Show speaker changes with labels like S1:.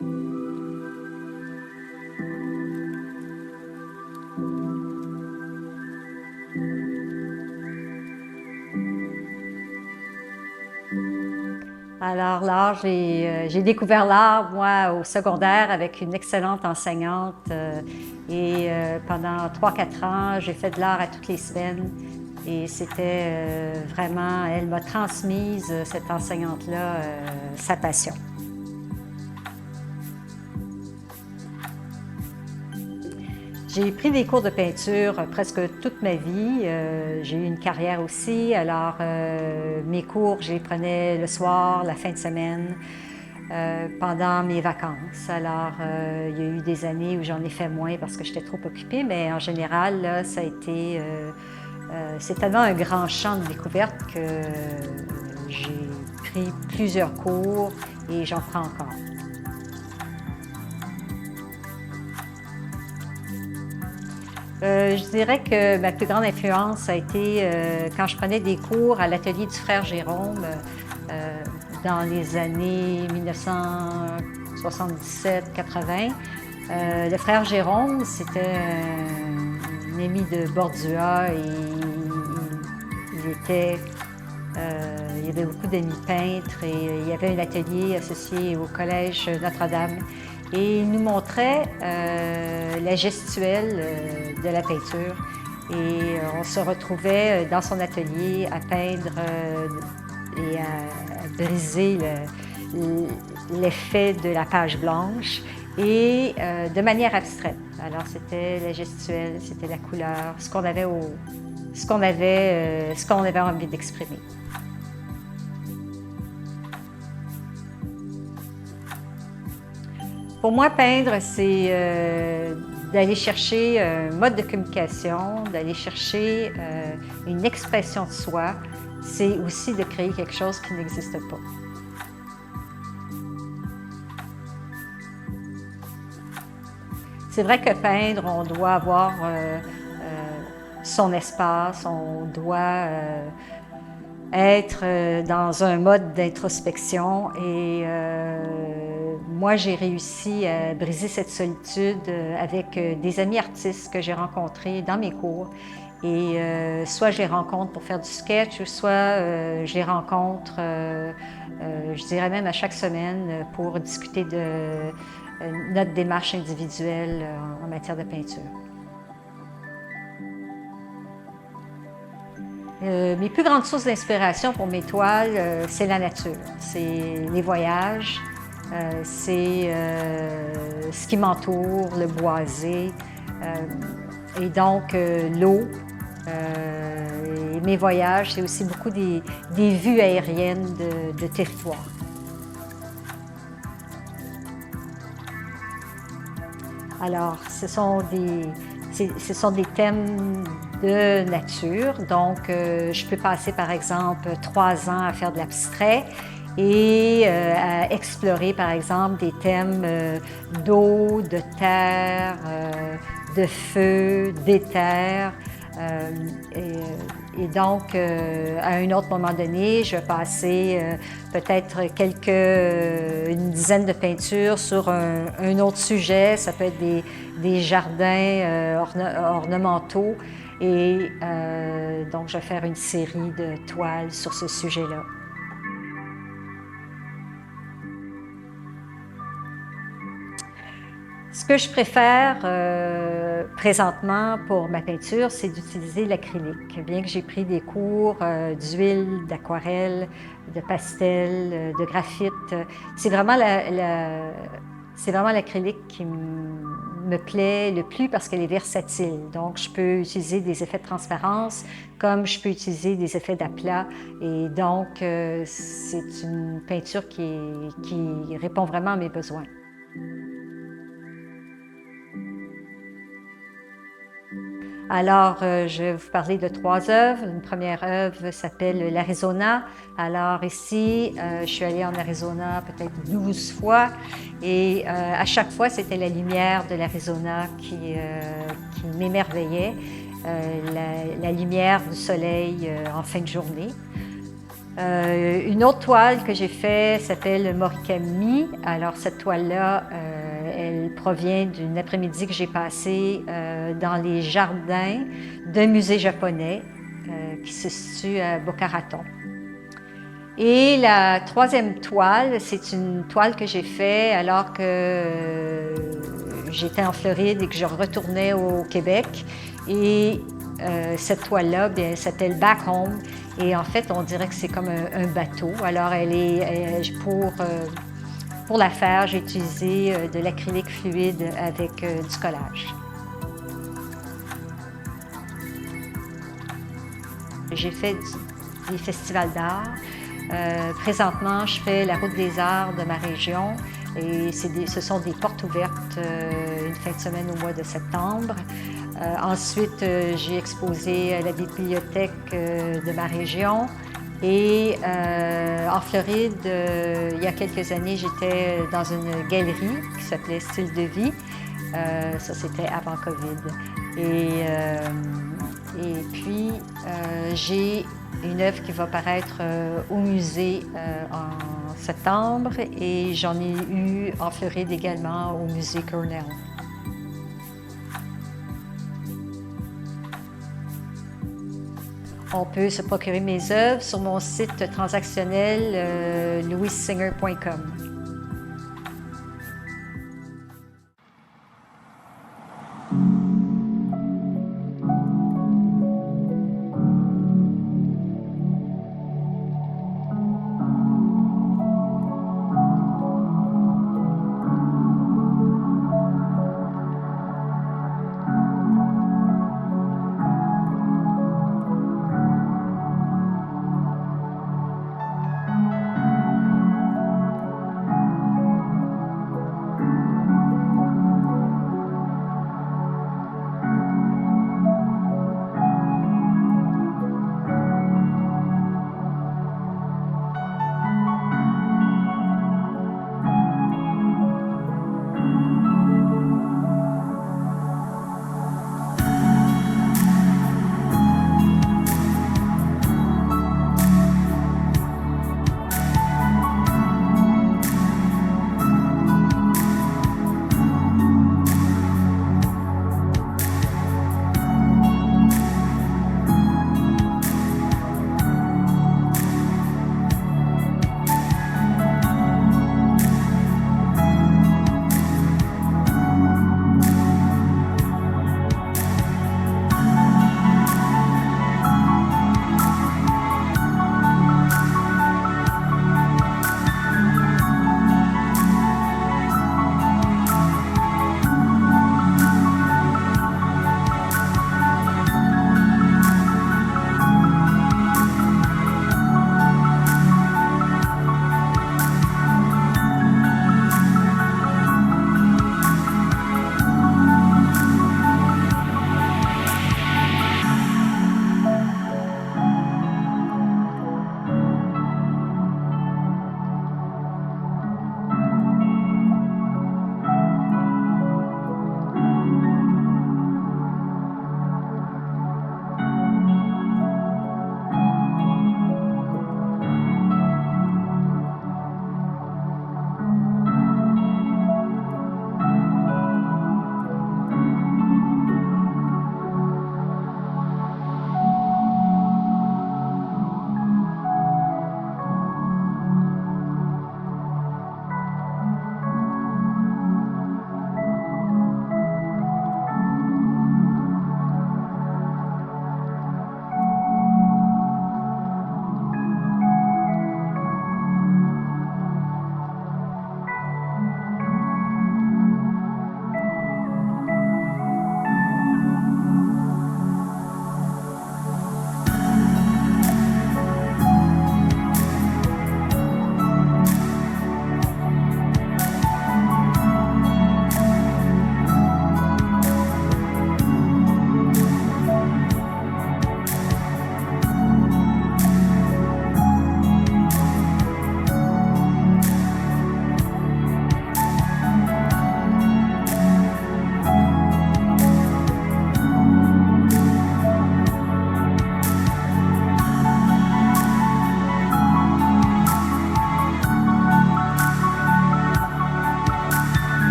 S1: Alors l'art, j'ai découvert l'art, moi, au secondaire avec une excellente enseignante pendant 3-4 ans, j'ai fait de l'art à toutes les semaines et c'était vraiment, elle m'a transmise, cette enseignante-là, sa passion. J'ai pris des cours de peinture presque toute ma vie. J'ai eu une carrière aussi. Alors, mes cours, je les prenais le soir, la fin de semaine, pendant mes vacances. Alors, il y a eu des années où j'en ai fait moins parce que j'étais trop occupée, mais en général, là, ça a été... c'est tellement un grand champ de découverte que j'ai pris plusieurs cours et j'en prends encore. Je dirais que ma plus grande influence a été quand je prenais des cours à l'atelier du frère Jérôme dans les années 1977-80. Le frère Jérôme, c'était un ami de Bordua et il y avait beaucoup d'amis peintres et il y avait un atelier associé au Collège Notre-Dame. Et il nous montrait la gestuelle de la peinture. Et on se retrouvait dans son atelier à peindre et à briser l'effet de la page blanche et de manière abstraite. Alors c'était la gestuelle, c'était la couleur, ce qu'on avait envie d'exprimer. Pour moi, peindre, c'est d'aller chercher un mode de communication, d'aller chercher une expression de soi. C'est aussi de créer quelque chose qui n'existe pas. C'est vrai que peindre, on doit avoir son espace, on doit être dans un mode d'introspection et moi j'ai réussi à briser cette solitude avec des amis artistes que j'ai rencontrés dans mes cours et soit je les rencontre pour faire du sketch ou soit je les rencontre je dirais même à chaque semaine pour discuter de notre démarche individuelle en matière de peinture. Mes plus grandes sources d'inspiration pour mes toiles, c'est la nature, c'est les voyages, c'est ce qui m'entoure, le boisé, et donc l'eau. Et mes voyages, c'est aussi beaucoup des vues aériennes de territoire. Alors, ce sont des thèmes de nature. Donc, je peux passer, par exemple, 3 ans à faire de l'abstrait et à explorer, par exemple, des thèmes d'eau, de terre, de feu, d'éther. Et donc, à un autre moment donné, je vais passer peut-être une dizaine de peintures sur un autre sujet. Ça peut être des jardins ornementaux. Et donc, je vais faire une série de toiles sur ce sujet-là. Ce que je préfère présentement pour ma peinture, c'est d'utiliser l'acrylique. Bien que j'ai pris des cours d'huile, d'aquarelle, de pastel, de graphite, c'est vraiment l'acrylique qui me plaît le plus parce qu'elle est versatile. Donc, je peux utiliser des effets de transparence comme je peux utiliser des effets d'aplat. Et donc, c'est une peinture qui répond vraiment à mes besoins. Alors, je vais vous parler de 3 œuvres. Une première œuvre s'appelle l'Arizona. Alors ici, je suis allée en Arizona peut-être 12 fois et à chaque fois, c'était la lumière de l'Arizona qui m'émerveillait, la lumière du soleil en fin de journée. Une autre toile que j'ai faite s'appelle Morikami. Alors cette toile-là, elle provient d'une après-midi que j'ai passée dans les jardins d'un musée japonais qui se situe à Boca Raton. Et la troisième toile, c'est une toile que j'ai faite alors que j'étais en Floride et que je retournais au Québec. Et cette toile-là, bien, s'appelle Back Home. Et en fait, on dirait que c'est comme un bateau. Alors, pour la faire, j'ai utilisé de l'acrylique fluide avec du collage. J'ai fait des festivals d'art. Présentement, je fais la Route des Arts de ma région et ce sont des portes ouvertes une fin de semaine au mois de septembre. Ensuite, j'ai exposé à la bibliothèque de ma région et en Floride, il y a quelques années, j'étais dans une galerie qui s'appelait Style de vie. Ça, c'était avant COVID. Et puis, j'ai une œuvre qui va paraître au musée en septembre et j'en ai eu en Floride également au musée Cornell. On peut se procurer mes œuvres sur mon site transactionnel louisesinger.com.